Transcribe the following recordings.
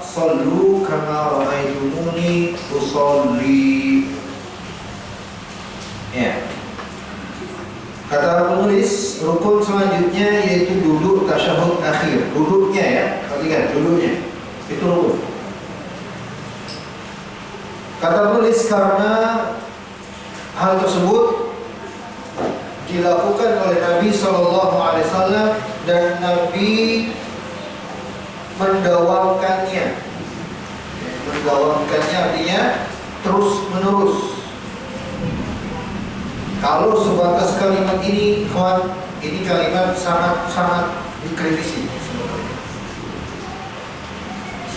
Sallu kama ra'aitumuni usolli. Ya. Kata penulis, rukun selanjutnya yaitu duduk tasyahud akhir. Duduknya ya, lihat duduknya. Itu rukun. Kata penulis karena hal tersebut dilakukan oleh Nabi SAW dan Nabi mendawamkannya. Mendawamkannya artinya terus menerus. Kalau sebatas kalimat ini, kawan, ini kalimat sangat dikritisi sebenarnya.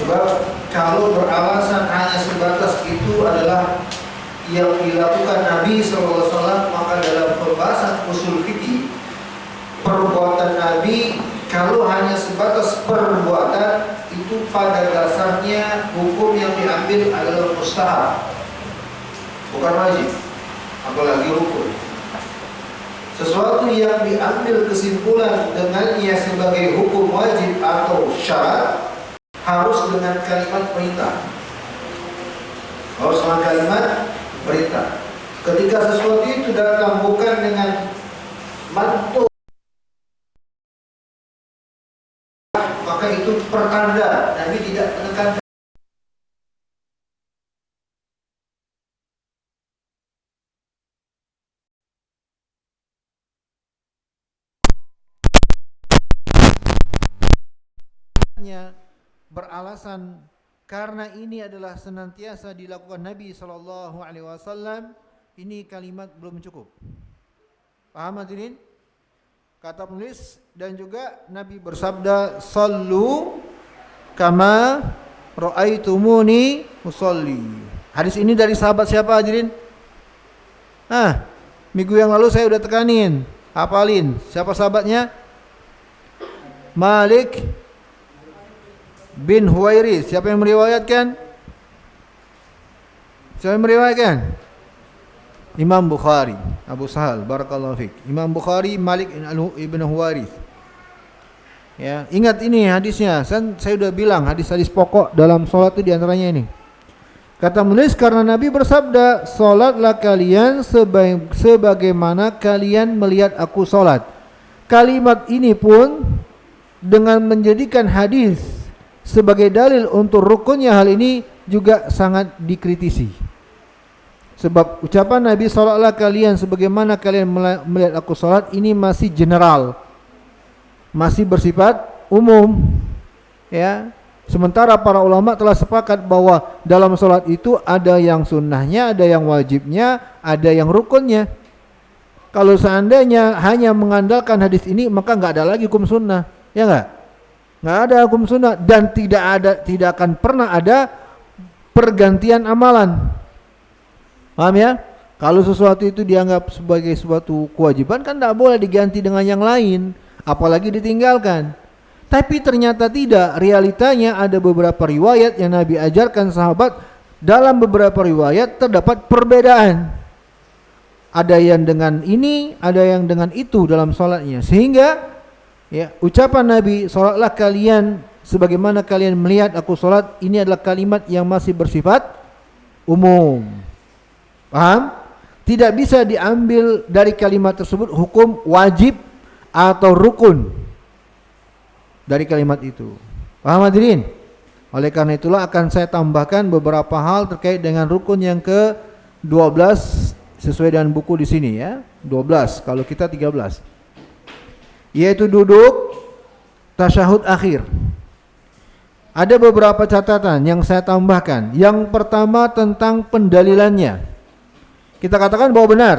Sebab kalau beralasan hanya sebatas itu adalah yang dilakukan Nabi SAW, maka dalam pembahasan usul fikih, perbuatan Nabi kalau hanya sebatas perbuatan itu pada dasarnya hukum yang diambil adalah mustahab, bukan wajib, apalagi rukun. Sesuatu yang diambil kesimpulan dengannya sebagai hukum wajib atau syarat harus dengan kalimat perintah. Harus dengan kalimat perintah. Ketika sesuatu itu datang bukan dengan mantuk, maka itu pertanda Nabi tidak menekankan. Beralasan karena ini adalah senantiasa dilakukan Nabi SAW, ini kalimat belum cukup. Paham hadirin? Kata penulis, dan juga Nabi bersabda, sallu kama ra'aitumuni usolli. Hadis ini dari sahabat siapa hadirin? Minggu yang lalu saya udah tekanin, hafalin. Siapa sahabatnya? Malik bin Huwairis. Siapa yang meriwayatkan? Siapa yang meriwayatkan? Imam Bukhari. Abu Sahal, barakallahu fiik. Imam Bukhari, Malik ibn Huwairis. Ya, ingat ini hadisnya. Saya sudah bilang hadis-hadis pokok dalam salat itu diantaranya ini. Kata menulis, karena Nabi bersabda, salatlah kalian sebagaimana kalian melihat aku salat. Kalimat ini pun dengan menjadikan hadis sebagai dalil untuk rukunnya hal ini juga sangat dikritisi. Sebab ucapan Nabi salatlah kalian sebagaimana kalian melihat aku salat ini masih general, masih bersifat umum, ya. Sementara para ulama telah sepakat bahwa dalam salat itu ada yang sunnahnya, ada yang wajibnya, ada yang rukunnya. Kalau seandainya hanya mengandalkan hadis ini, maka nggak ada lagi hukum sunnah, ya nggak? Nggak ada hukum sunnah, dan tidak akan pernah ada pergantian amalan. Paham ya? Kalau sesuatu itu dianggap sebagai suatu kewajiban, kan tidak boleh diganti dengan yang lain, apalagi ditinggalkan. Tapi ternyata tidak. Realitanya ada beberapa riwayat yang Nabi ajarkan sahabat, dalam beberapa riwayat terdapat perbedaan. Ada yang dengan ini, ada yang dengan itu dalam salatnya. Sehingga ya, ucapan Nabi salatlah kalian sebagaimana kalian melihat aku salat, ini adalah kalimat yang masih bersifat umum. Paham? Tidak bisa diambil dari kalimat tersebut hukum wajib atau rukun dari kalimat itu. Paham hadirin? Oleh karena itulah akan saya tambahkan beberapa hal terkait dengan rukun yang ke-12 sesuai dengan buku di sini ya. 12, kalau kita 13. Yaitu duduk tasyahud akhir. Ada beberapa catatan yang saya tambahkan. Yang pertama tentang pendalilannya. Kita katakan bahwa benar,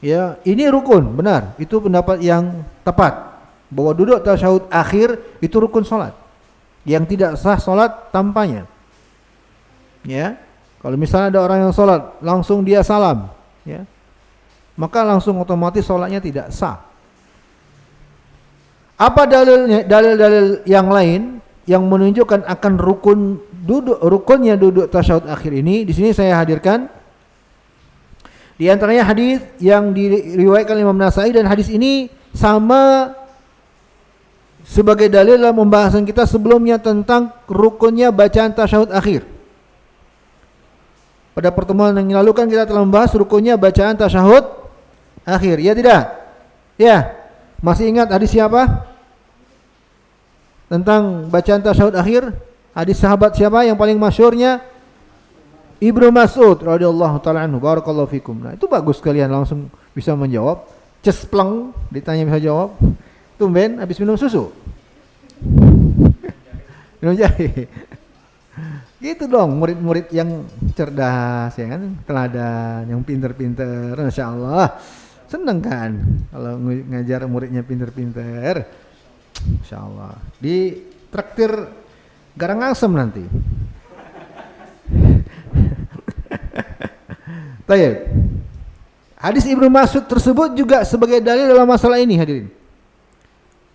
ya, ini rukun, benar. Itu pendapat yang tepat, bahwa duduk tasyahud akhir itu rukun salat. Yang tidak sah salat tanpanya. Ya. Kalau misalnya ada orang yang salat langsung dia salam, ya, maka langsung otomatis salatnya tidak sah. Apa dalilnya? Dalil-dalil yang lain yang menunjukkan akan rukunnya duduk tasyahud akhir ini di sini saya hadirkan. Di antaranya hadis yang diriwayatkan Imam Nasai, dan hadis ini sama sebagai dalil dalam pembahasan kita sebelumnya tentang rukunnya bacaan tasyahud akhir. Pada pertemuan yang lalu kan kita telah membahas rukunnya bacaan tasyahud akhir. Ya tidak? Ya. Masih ingat hadis siapa? Tentang bacaan tasyahud akhir? Hadis sahabat siapa yang paling masyhurnya? Ibnu Mas'ud radhiyallahu taala anhu. Barakallahu fikum. Nah, itu bagus kalian langsung bisa menjawab. Cespleng ditanya bisa jawab. Tumben habis minum susu. Minum jahe. Gitu dong murid-murid yang cerdas ya kan, teladan, yang pinter-pinter, Masya Allah. Seneng kan kalau ngajar muridnya pinter-pinter. Masya Allah. Di traktir garang asem nanti. Baik. Hadis Ibnu Mas'ud tersebut juga sebagai dalil dalam masalah ini hadirin.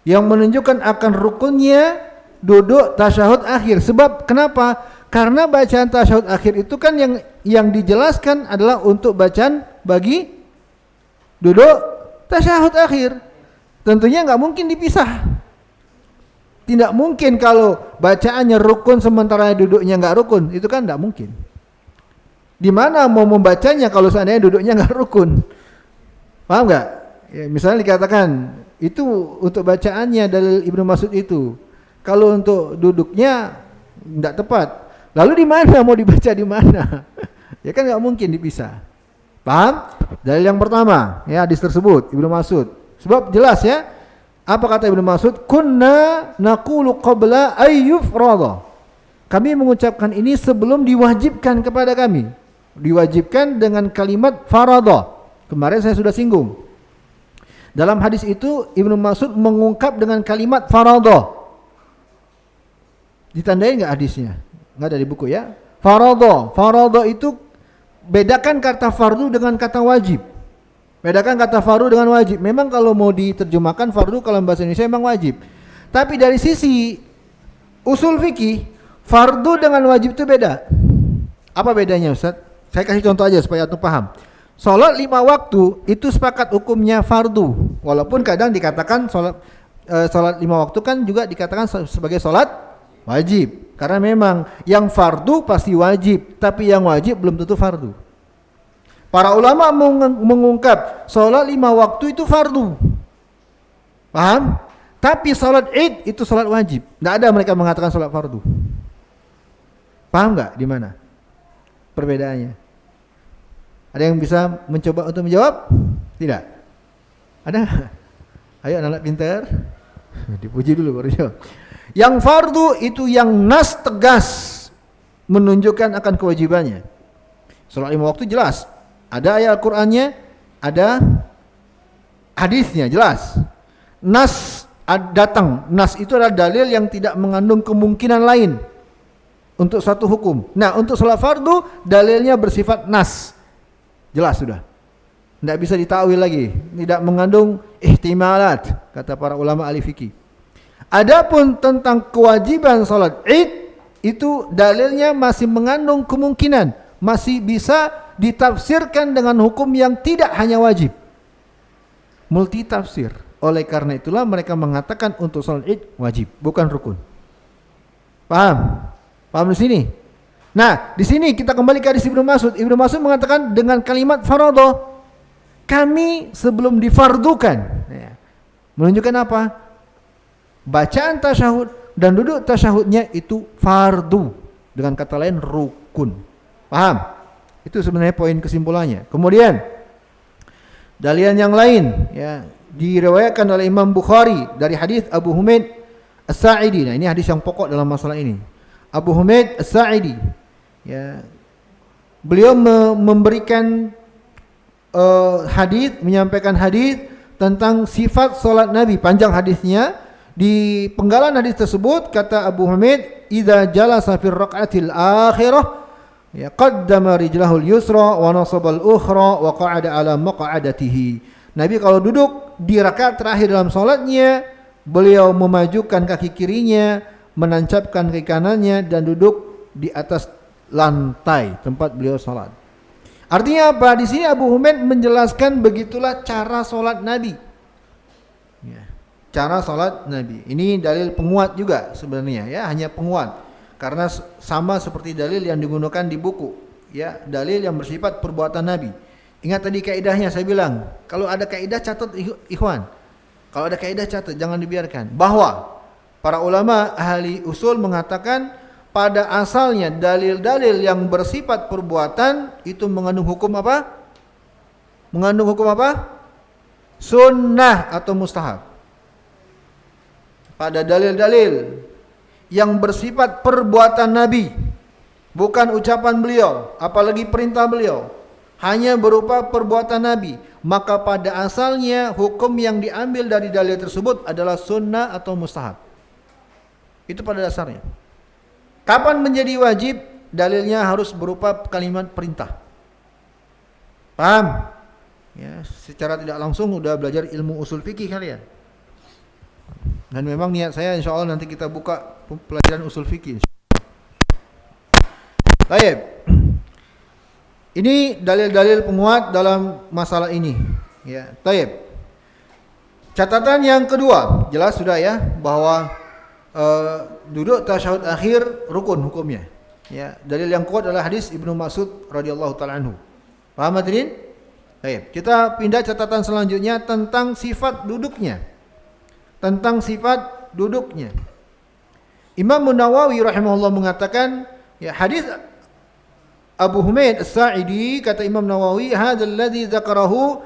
Yang menunjukkan akan rukunnya duduk tasyahud akhir. Sebab kenapa? Karena bacaan tasyahud akhir itu kan yang dijelaskan adalah untuk bacaan bagi duduk tasyahud akhir. Tentunya nggak mungkin dipisah. Tidak mungkin kalau bacaannya rukun sementara duduknya nggak rukun. Itu kan nggak mungkin. Di mana mau membacanya kalau seandainya duduknya nggak rukun? Paham nggak? Ya, misalnya dikatakan itu untuk bacaannya dalil Ibnu Mas'ud itu. Kalau untuk duduknya tidak tepat. Lalu di mana mau dibaca di mana? Ya kan nggak mungkin dipisah. Paham? Dalil yang pertama, ya hadis tersebut Ibnu Mas'ud. Sebab jelas ya. Apa kata Ibnu Mas'ud? Kunna naqulu qabla ayyufrada. Kami mengucapkan ini sebelum diwajibkan kepada kami. Diwajibkan dengan kalimat farada. Kemarin saya sudah singgung. Dalam hadis itu Ibnu Mas'ud mengungkap dengan kalimat farada. Ditandai enggak hadisnya? Enggak ada di buku ya. Farada. Farada itu bedakan kata fardu dengan kata wajib. Bedakan kata fardu dengan wajib. Memang kalau mau diterjemahkan fardu kalau bahasa Indonesia memang wajib. Tapi dari sisi usul fikih, fardu dengan wajib itu beda. Apa bedanya Ustaz? Saya kasih contoh aja supaya antum paham. Salat 5 waktu itu sepakat hukumnya fardu. Walaupun kadang dikatakan salat 5 waktu kan juga dikatakan sebagai salat wajib. Karena memang yang fardu pasti wajib, tapi yang wajib belum tentu fardu. Para ulama mengungkap salat 5 waktu itu fardu. Paham? Tapi salat Id itu salat wajib. Tidak ada mereka mengatakan salat fardu. Paham nggak di mana perbedaannya? Ada yang bisa mencoba untuk menjawab? Tidak. Ada? Ayo anak-anak pintar. Dipuji dulu baru jawab. Yang fardu itu yang nas tegas menunjukkan akan kewajibannya. Salat 5 waktu jelas. Ada ayat Al-Qur'annya, ada hadisnya jelas. Nas datang. Nas itu adalah dalil yang tidak mengandung kemungkinan lain untuk satu hukum. Nah, untuk salat fardu dalilnya bersifat nas. Jelas sudah. Tidak bisa ditakwil lagi, tidak mengandung ihtimalat kata para ulama ahli fikih. Adapun tentang kewajiban salat Id itu dalilnya masih mengandung kemungkinan, masih bisa ditafsirkan dengan hukum yang tidak hanya wajib. Multi tafsir. Oleh karena itulah mereka mengatakan untuk salat Id wajib, bukan rukun. Paham? Paham di sini? Nah, di sini kita kembali ke hadis Ibnu Mas'ud. Ibnu Mas'ud mengatakan dengan kalimat farada, kami sebelum difardukan. Ya. Menunjukkan apa? Bacaan tasyahud dan duduk tasyahudnya itu fardu. Dengan kata lain rukun. Paham? Itu sebenarnya poin kesimpulannya. Kemudian dalil yang lain ya diriwayatkan oleh Imam Bukhari dari hadis Abu Humaid As-Sa'idi. Nah, ini hadis yang pokok dalam masalah ini. Abu Humaid As-Sa'idi ya, beliau memberikan hadis, menyampaikan hadis tentang sifat salat Nabi. Panjang hadisnya. Di penggalan hadis tersebut kata Abu Humaid, "Idza jalasa fi raq'atil akhirah ya qaddama rijlahul yusra wa nasaba al-ukhra wa qa'ada ala maq'adatihi." Nabi kalau duduk di rakaat terakhir dalam salatnya, beliau memajukan kaki kirinya, menancapkan kaki kanannya dan duduk di atas lantai tempat beliau salat. Artinya apa? Di sini Abu Humaid menjelaskan begitulah cara salat Nabi. Ya. cara salat Nabi. Ini dalil penguat juga sebenarnya ya, hanya penguat. Karena sama seperti dalil yang digunakan di buku, ya, dalil yang bersifat perbuatan Nabi. Ingat tadi kaidahnya saya bilang, kalau ada kaidah catat ikhwan. Kalau ada kaidah catat, jangan dibiarkan. Bahwa para ulama ahli usul mengatakan pada asalnya dalil-dalil yang bersifat perbuatan itu mengandung hukum apa? Mengandung hukum apa? Sunnah atau mustahab. Pada dalil-dalil yang bersifat perbuatan Nabi, bukan ucapan beliau, apalagi perintah beliau, hanya berupa perbuatan Nabi, maka pada asalnya hukum yang diambil dari dalil tersebut adalah sunnah atau mustahab. Itu pada dasarnya. Kapan menjadi wajib? Dalilnya harus berupa kalimat perintah. Paham? Ya, secara tidak langsung udah belajar ilmu usul fikih kalian. Dan memang niat saya insya Allah nanti kita buka pelajaran usul fikih. Baik. Ini dalil-dalil penguat dalam masalah ini. Ya, baik. Catatan yang kedua, jelas sudah ya bahwa duduk tasyahud akhir rukun hukumnya. Ya, dalil yang kuat adalah hadis Ibnu Mas'ud radhiyallahu taala anhu. Paham hadirin? Baik, kita pindah catatan selanjutnya tentang sifat duduknya. Tentang sifat duduknya. Imam Nawawi rahimahullah mengatakan, ya, hadis Abu Humaid As-Sa'idi, kata Imam Nawawi, hadzal ladzi dzakarahu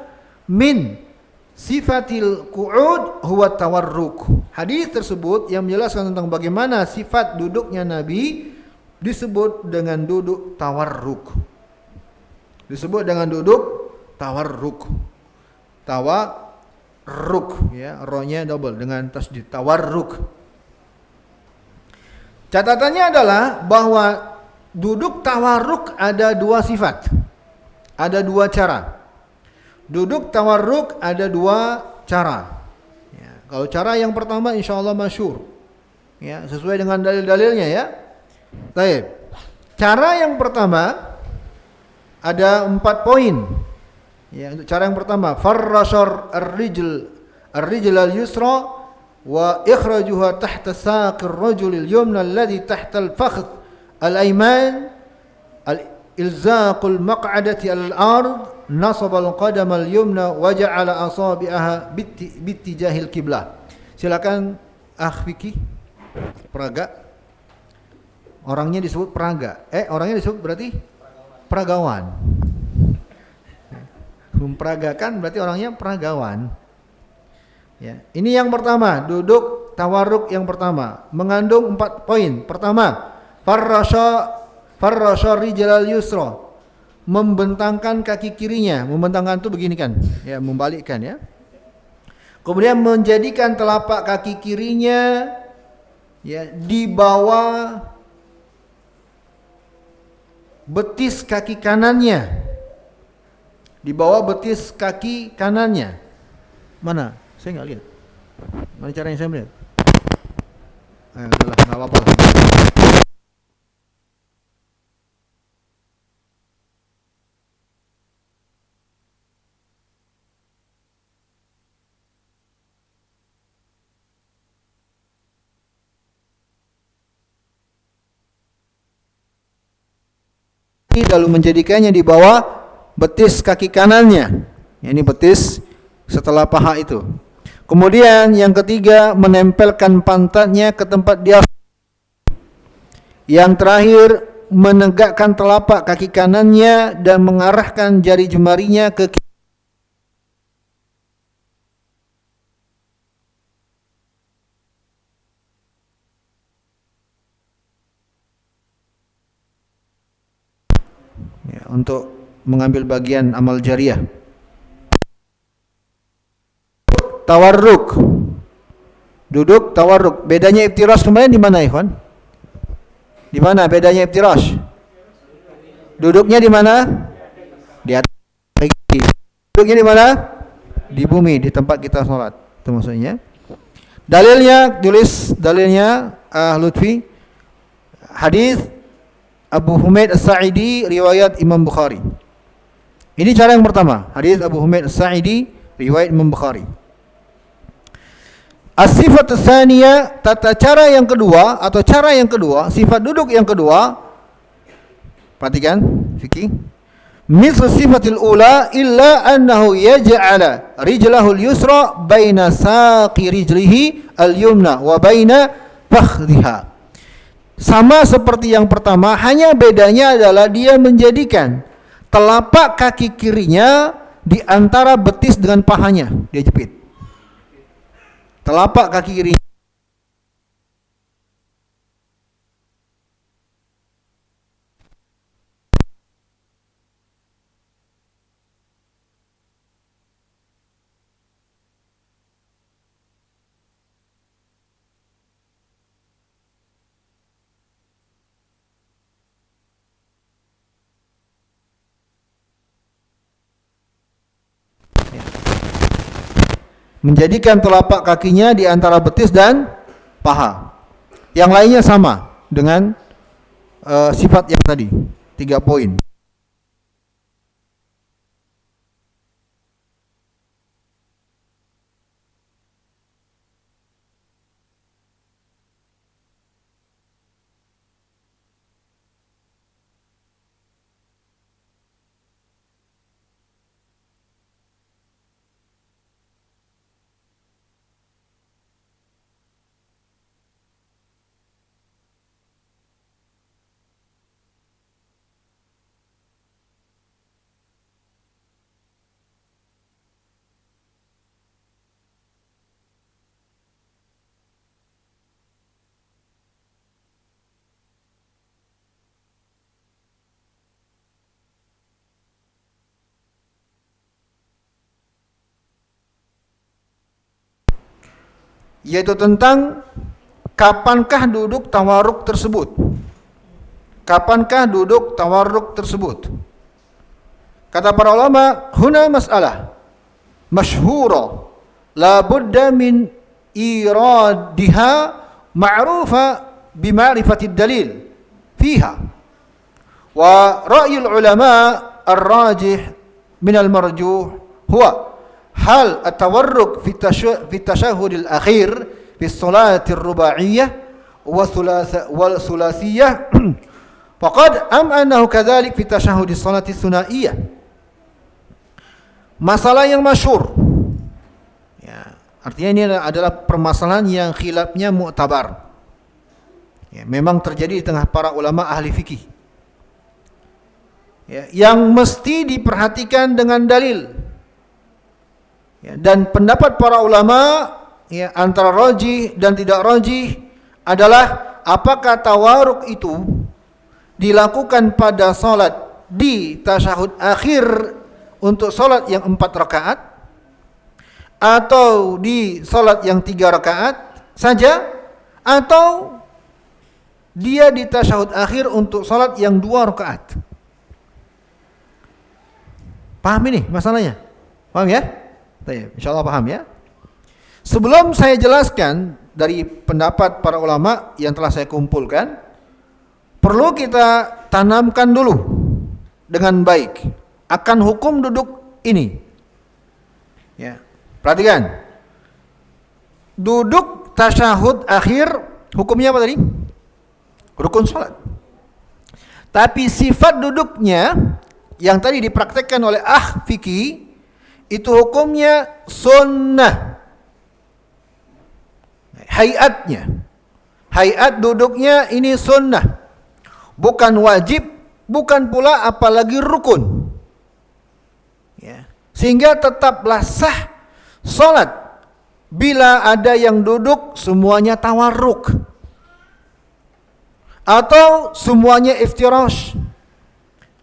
min sifatil qu'ud huwa tawarruk. Hadis tersebut yang menjelaskan tentang bagaimana sifat duduknya Nabi disebut dengan duduk tawarruk. Disebut dengan duduk tawarruk. Tawarruk, ya, ro-nya double dengan tasydid, tawarruk. Catatannya adalah bahwa duduk tawarruk ada dua sifat. Ada dua cara. Duduk tawarruk ada dua cara. Ya, kalau cara yang pertama insyaallah masyhur. Ya, sesuai dengan dalil-dalilnya ya. Baik. Cara yang pertama ada 4 poin. Ya, untuk cara yang pertama, farrashar ar-rijl al-yusra wa ikhrajuha tahta saqir rajul al-yumna alladhi tahta al-fakhd al-ayman al-ilzaqul maq'adati al-ard nasab al-qadam al-yumna wa ja'ala asabi'aha bittijahil qiblah. Silakan Fikih Praga. Orangnya disebut Praga. Orangnya disebut berarti Pragawan. Memperagakan berarti orangnya peragawan. Ya, ini yang pertama, duduk tawarruk yang pertama mengandung 4 poin. Pertama, farrasha rijlal yusra, membentangkan kaki kirinya. Membentangkan itu begini kan, ya, membalikkan ya. Kemudian menjadikan telapak kaki kirinya ya di bawah betis kaki kanannya. Di bawah betis kaki kanannya. Mana? Saya nggak lihat. Mana cara yang saya melihat? Udahlah, nggak apa-apa. Lalu menjadikannya di bawah betis kaki kanannya. Ini betis setelah paha itu. Kemudian yang ketiga, menempelkan pantatnya ke tempat dia. Yang terakhir, menegakkan telapak kaki kanannya dan mengarahkan jari jemarinya ke kiri. Ya, untuk mengambil bagian amal jariah. Tawarruk. Duduk tawarruk. Bedanya iftirash kemarin di mana, ikhwan? Di mana bedanya iftirash? Duduknya di mana? Di atas kaki. Duduknya di mana? Di bumi, di tempat kita sholat. Itu maksudnya. Dalilnya, tulis dalilnya Lutfi. Hadis Abu Humaid As-Sa'idi riwayat Imam Bukhari. Ini cara yang pertama, hadis Abu Humaid As-Sa'idi riwayat Imam Bukhari. As-sifat tsaniyah, tata cara yang kedua atau cara yang kedua, sifat duduk yang kedua. Perhatikan fikih. Misal sifatil ula illa annahu yaj'ala rijlahu al-yusra baina saqi rijlihi al-yumna wa baina fakhdhiha. Sama seperti yang pertama, hanya bedanya adalah dia menjadikan telapak kaki kirinya di antara betis dengan pahanya, dia jepit. Telapak kaki kiri. Menjadikan telapak kakinya di antara betis dan paha. Yang lainnya sama dengan sifat yang tadi, 3 poin. Yaitu tentang kapankah duduk tawarruk tersebut. Kapankah duduk tawarruk tersebut? Kata para ulama, huna mas'alah masyhura la budda min iradiha ma'rufa bima'rifatid dalil fiha. Wa ra'yul ulama ar-rajih min al-marjuh huwa hal at-tawarruk fi at-tashahhud al-akhir fi as-salat ar-ruba'iyyah wal thulathiyah faqad am annahu kadhalik fi tashahhud as-salat ats-tsunaiyah. Masalah yang masyhur, ya, artinya ini adalah permasalahan yang khilafnya mu'tabar, ya, memang terjadi di tengah para ulama ahli fikih, ya, yang mesti diperhatikan dengan dalil, ya, dan pendapat para ulama, ya, antara rajih dan tidak rajih adalah apakah tawaruk itu dilakukan pada salat di tasyahud akhir untuk salat yang 4 rakaat atau di salat yang 3 rakaat saja, atau dia di tasyahud akhir untuk salat yang 2 rakaat. Paham ini masalahnya? Paham ya? Insyaallah paham ya. Sebelum saya jelaskan dari pendapat para ulama yang telah saya kumpulkan, perlu kita tanamkan dulu dengan baik akan hukum duduk ini. Ya, perhatikan. Duduk tasyahud akhir hukumnya apa tadi? Rukun salat. Tapi sifat duduknya yang tadi dipraktekkan oleh fikih itu hukumnya sunnah. Hayatnya, hayat duduknya ini sunnah, bukan wajib, bukan pula apalagi rukun, ya. Sehingga tetaplah sah salat bila ada yang duduk semuanya tawarruk atau semuanya iftirash,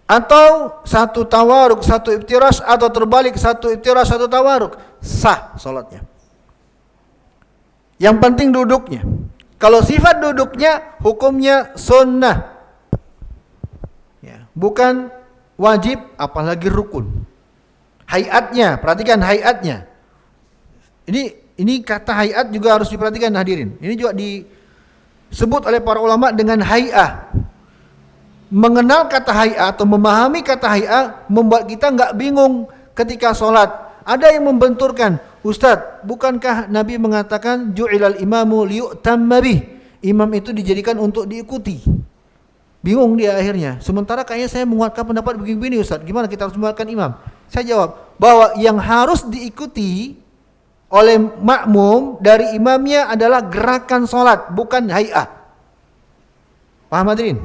atau satu tawarruk satu iftirash, atau terbalik satu iftirash satu tawarruk, sah salatnya. Yang penting duduknya. Kalau sifat duduknya hukumnya sunnah, ya, bukan wajib apalagi rukun. Hayatnya, perhatikan hayatnya. Ini kata hayat juga harus diperhatikan hadirin. Ini juga disebut oleh para ulama dengan hay'ah. Mengenal kata hay'ah atau memahami kata hay'ah membuat kita enggak bingung ketika sholat. Ada yang membenturkan Ustaz, bukankah Nabi mengatakan ju'ilal imamu liyu'tamma bih? Imam itu dijadikan untuk diikuti. Bingung dia akhirnya. Sementara kayaknya saya menguatkan pendapat begini-begini Ustaz. Gimana kita harus menguatkan imam? Saya jawab bahwa yang harus diikuti oleh makmum dari imamnya adalah gerakan sholat, bukan hay'ah. Paham hadirin?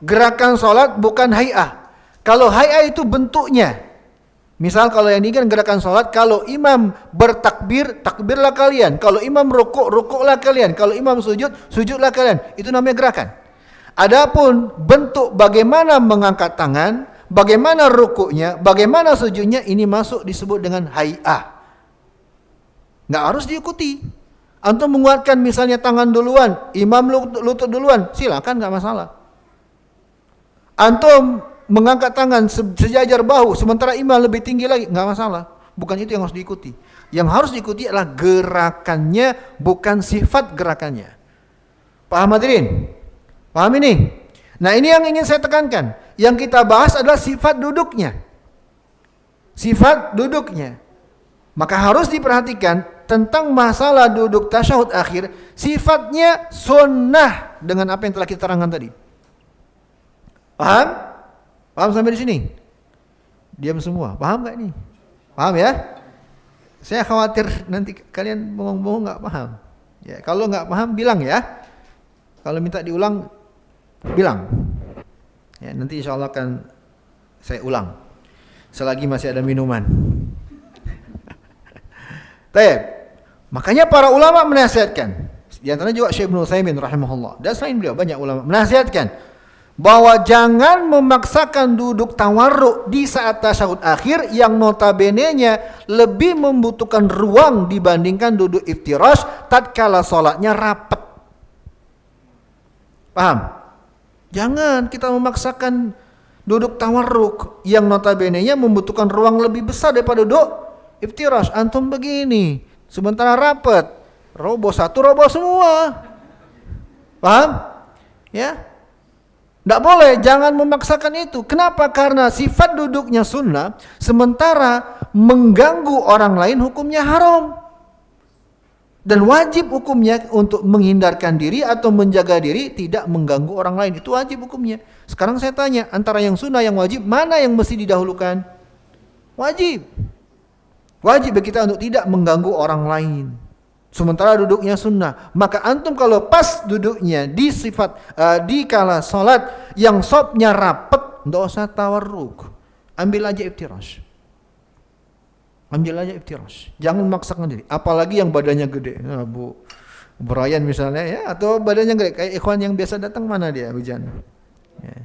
Gerakan sholat bukan hay'ah. Kalau hay'ah itu bentuknya. Misal kalau yang ini kan gerakan sholat, kalau imam bertakbir, takbirlah kalian. Kalau imam rukuk, rukuklah kalian. Kalau imam sujud, sujudlah kalian. Itu namanya gerakan. Adapun bentuk bagaimana mengangkat tangan, bagaimana rukuknya, bagaimana sujudnya, ini masuk disebut dengan hay'ah. Nggak harus diikuti. Antum menguatkan misalnya tangan duluan, imam lutut duluan, silakan, nggak masalah. Antum mengangkat tangan sejajar bahu sementara imam lebih tinggi lagi, nggak masalah. Bukan itu yang harus diikuti. Yang harus diikuti adalah gerakannya, bukan sifat gerakannya. Paham hadirin? Paham ini? Nah, ini yang ingin saya tekankan. Yang kita bahas adalah sifat duduknya. Sifat duduknya. Maka harus diperhatikan tentang masalah duduk tasyahud akhir, sifatnya sunnah dengan apa yang telah kita terangkan tadi. Paham? Paham sampai di sini? Diam semua. Paham nggak ini? Paham ya? Saya khawatir nanti kalian bengong-bengong nggak paham. Ya, kalau nggak paham bilang ya. Kalau minta diulang, bilang. Ya, nanti insya Allah akan saya ulang. Selagi masih ada minuman. Baik. Makanya para ulama menasihatkan. Di antaranya juga Syekh Ibnu Utsaimin rahimahullah. Dan selain beliau banyak ulama menasihatkan bahwa jangan memaksakan duduk tawarruk di saat tasyahud akhir yang notabene-nya lebih membutuhkan ruang dibandingkan duduk iftirash tatkala salatnya rapat. Paham? Jangan kita memaksakan duduk tawarruk yang notabene-nya membutuhkan ruang lebih besar daripada duduk iftirash. Antum begini, sementara rapat, roboh satu, roboh semua. Paham? Ya? Tidak boleh, jangan memaksakan itu. Kenapa? Karena sifat duduknya sunnah, sementara mengganggu orang lain hukumnya haram. Dan wajib hukumnya untuk menghindarkan diri atau menjaga diri tidak mengganggu orang lain. Itu wajib hukumnya. Sekarang saya tanya, antara yang sunnah yang wajib, mana yang mesti didahulukan? Wajib. Wajib bagi kita untuk tidak mengganggu orang lain. Sementara duduknya sunnah. Maka antum kalau pas duduknya di sifat di kala salat yang sopnya rapet, enggak usah tawarruk. Ambil aja iftirash. Ambil aja iftirash. Jangan memaksakan diri. Apalagi yang badannya gede. Nah, Bu Brian misalnya ya, atau badannya gede kayak ikhwan yang biasa datang, mana dia hujan. Ya.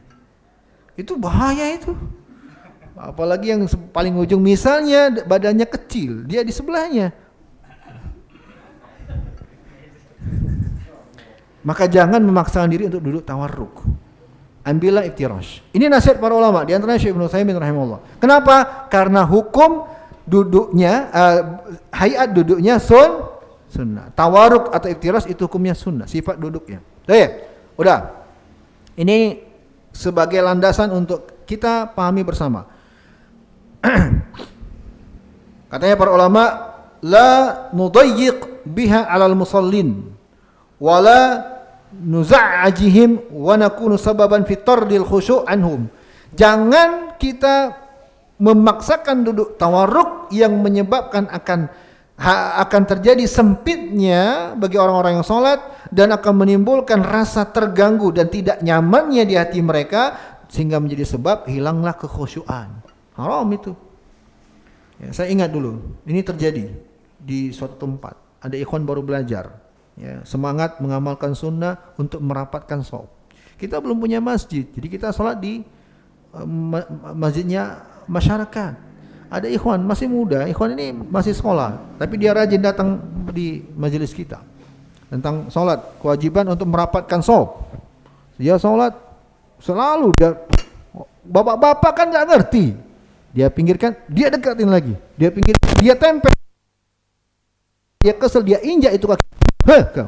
Itu bahaya itu. Apalagi yang paling ujung misalnya badannya kecil, dia di sebelahnya. Maka jangan memaksakan diri untuk duduk tawarruk. Ambillah iftirash. Ini nasihat para ulama, di antaranya Syekh Ibnu Utsaimin rahimahullah. Kenapa? Karena hukum duduknya, hayat duduknya sunnah. Tawarruk atau iftirash itu hukumnya sunnah, sifat duduknya. Baik, udah. Ini sebagai landasan untuk kita pahami bersama. Katanya para ulama, la nudayyiq biha 'alal musallin wala nuza'ajihim wa nakunu sababan fi tardil khusyu' anhum. Jangan kita memaksakan duduk tawarruk yang menyebabkan akan terjadi sempitnya bagi orang-orang yang sholat dan akan menimbulkan rasa terganggu dan tidak nyamannya di hati mereka sehingga menjadi sebab hilanglah kekhusyuan. Haram itu. Ya, saya ingat dulu, ini terjadi di suatu tempat. Ada ikhwan baru belajar. Ya, semangat mengamalkan sunnah untuk merapatkan shaf. Kita belum punya masjid, jadi kita sholat di masjidnya masyarakat. Ada ikhwan masih muda, ikhwan ini masih sekolah, tapi dia rajin datang di majelis kita tentang sholat, kewajiban untuk merapatkan shaf. Dia sholat selalu dia, bapak-bapak kan nggak ngerti, dia pinggirkan, dia dekatin lagi, dia pinggir, dia tempel, dia kesel, dia injak itu kaki. Kau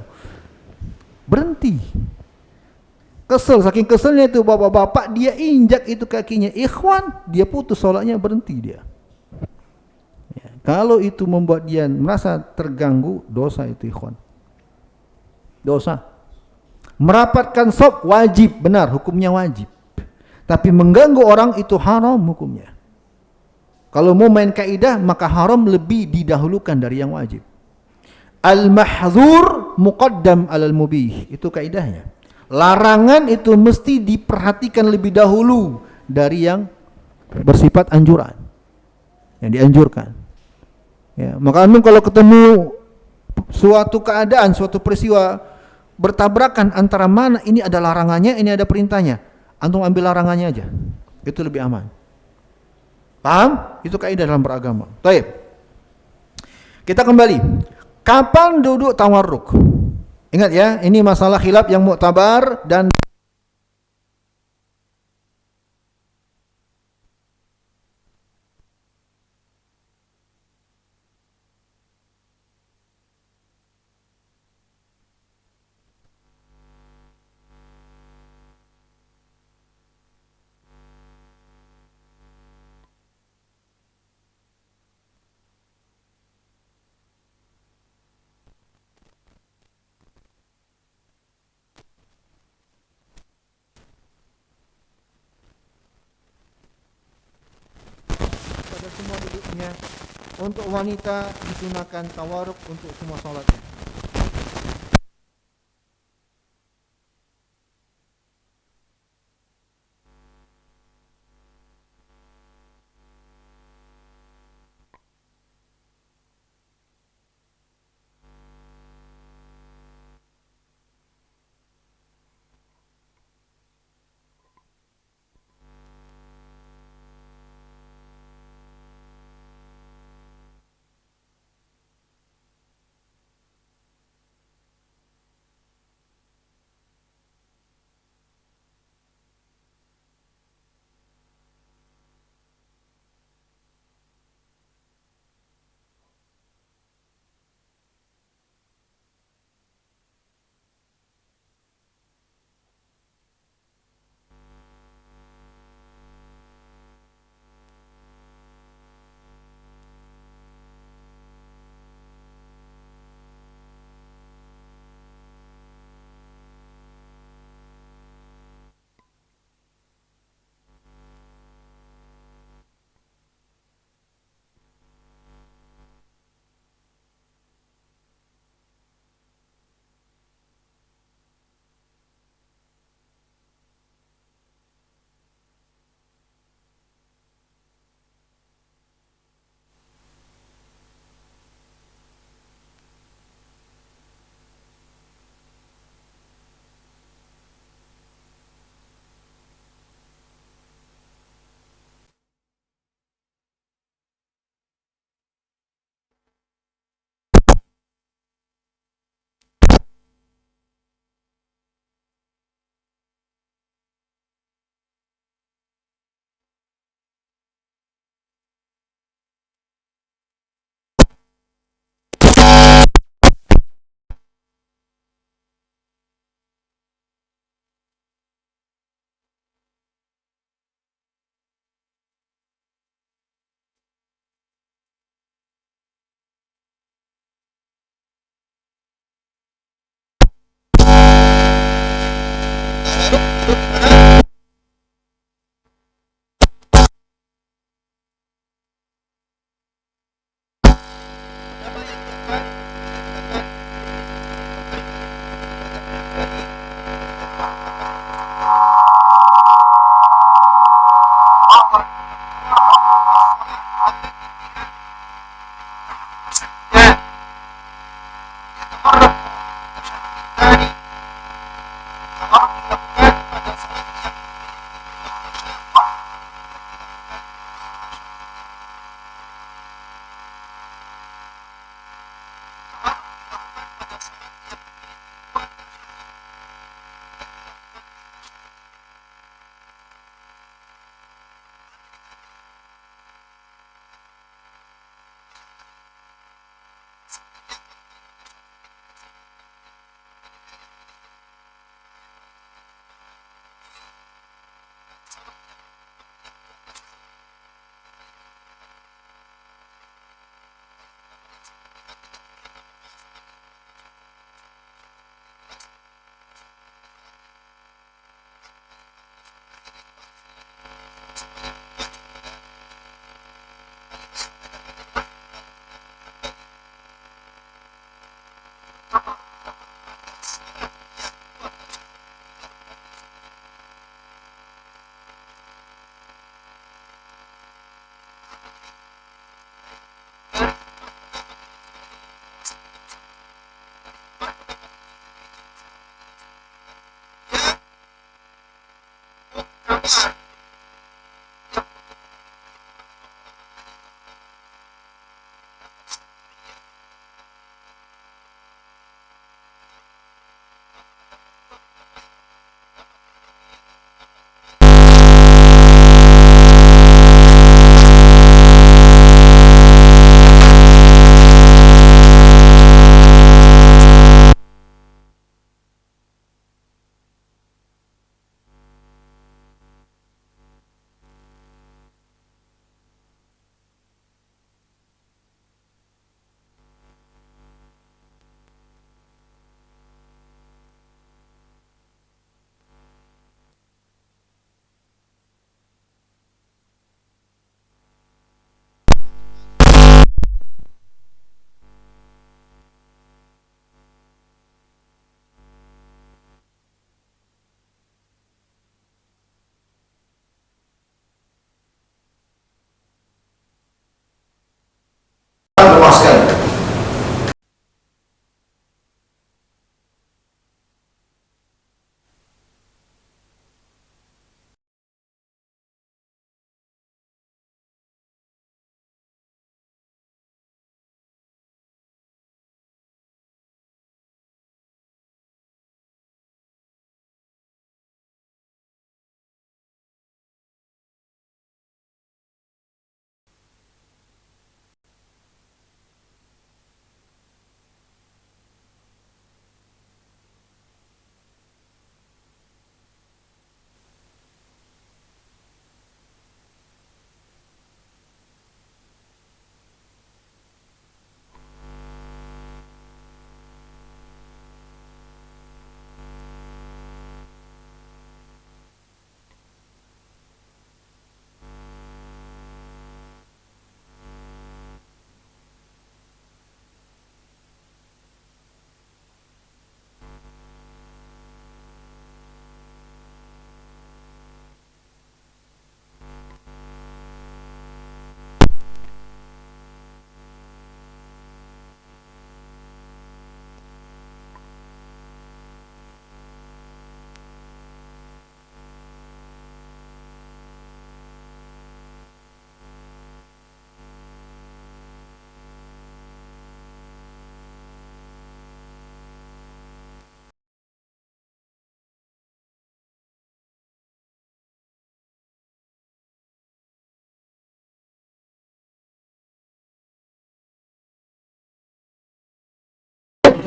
berhenti, kesel, saking keselnya itu bapak-bapak, dia injak itu kakinya ikhwan, dia putus sholatnya, berhenti dia. Ya, Kalau itu membuat dia merasa terganggu, dosa itu ikhwan. Dosa. Merapatkan shaf wajib, benar, hukumnya wajib. Tapi mengganggu orang itu haram hukumnya. Kalau mau main kaidah, maka haram lebih didahulukan dari yang wajib. Al-mahdzur muqaddam alal mubih. Itu kaidahnya. Larangan itu mesti diperhatikan lebih dahulu dari yang bersifat anjuran, yang dianjurkan. Ya, maka antum kalau ketemu suatu keadaan, suatu peristiwa bertabrakan antara mana ini ada larangannya, ini ada perintahnya, antum ambil larangannya aja. Itu lebih aman. Paham? Itu kaidah dalam beragama. Baik. Kita kembali. Kapan duduk tawarruk? Ingat ya, ini masalah khilaf yang muktabar dan pada semua duduknya. Untuk wanita disunahkan tawarruk untuk semua salatnya.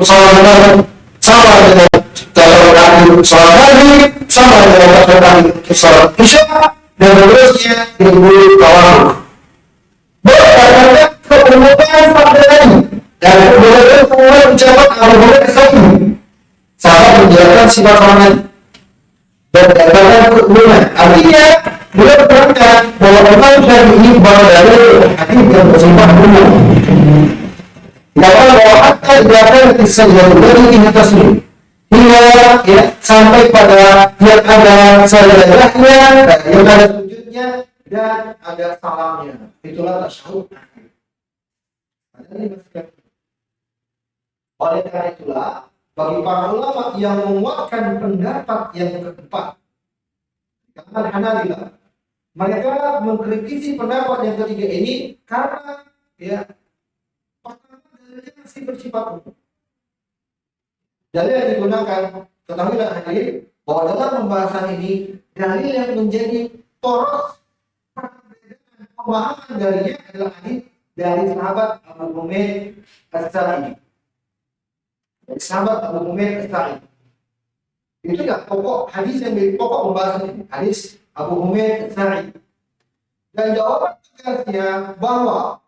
sholat malam sama dengan kalau kaki sholat maghrib sama dengan kalau kaki sholat isya dan terusnya diberi tawaf. Berdasarkan keumuman pada lain dan kemudian kemudian ucapan Al-Quran Al-Karim sahabat menjalankan sifat orang berdasarkan keumuman. Artinya beliau berkata bahwa Imam Syafi'i bahwa dari hadis yang bersifat umum. Dapat bahwa hatta dilakukan kisah yang dari tasbih hingga ya sampai pada yang ada sajadahnya, yang ada sujudnya dan ada salamnya. Itulah tasyahud. Oleh karena itulah bagi para ulama yang menguatkan pendapat yang keempat, kalangan Hanabilah, mereka mengkritisi pendapat yang ketiga ini karena ya pertama dalilnya masih bersifat umum. Dalil yang digunakan, ketahuilah hadirin bahwa dalam pembahasan ini dalil yang menjadi poros perbedaan pemahaman darinya adalah hadis dari sahabat Abu Humaid As-Sa'idi. Sahabat Abu Humaid As-Sa'idi. Itu ya pokok hadis yang menjadi pokok pembahasan ini, hadis Abu Humaid As-Sa'idi. Dan jawaban tegasnya bahwa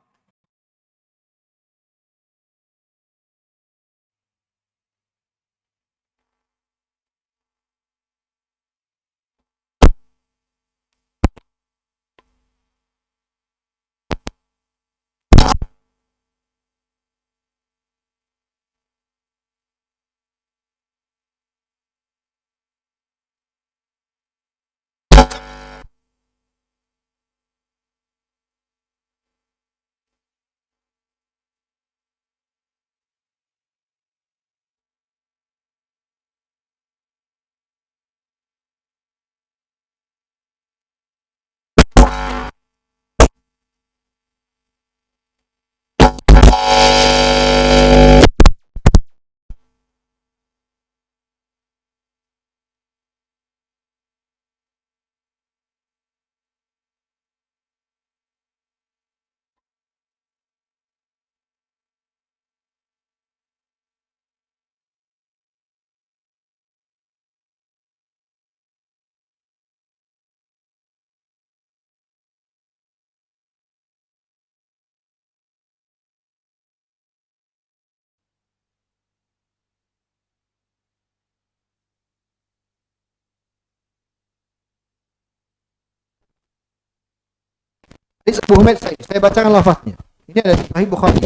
hadis Abu Humaid saya bacakan lafaznya. Ini ada di Sahih Bukhari.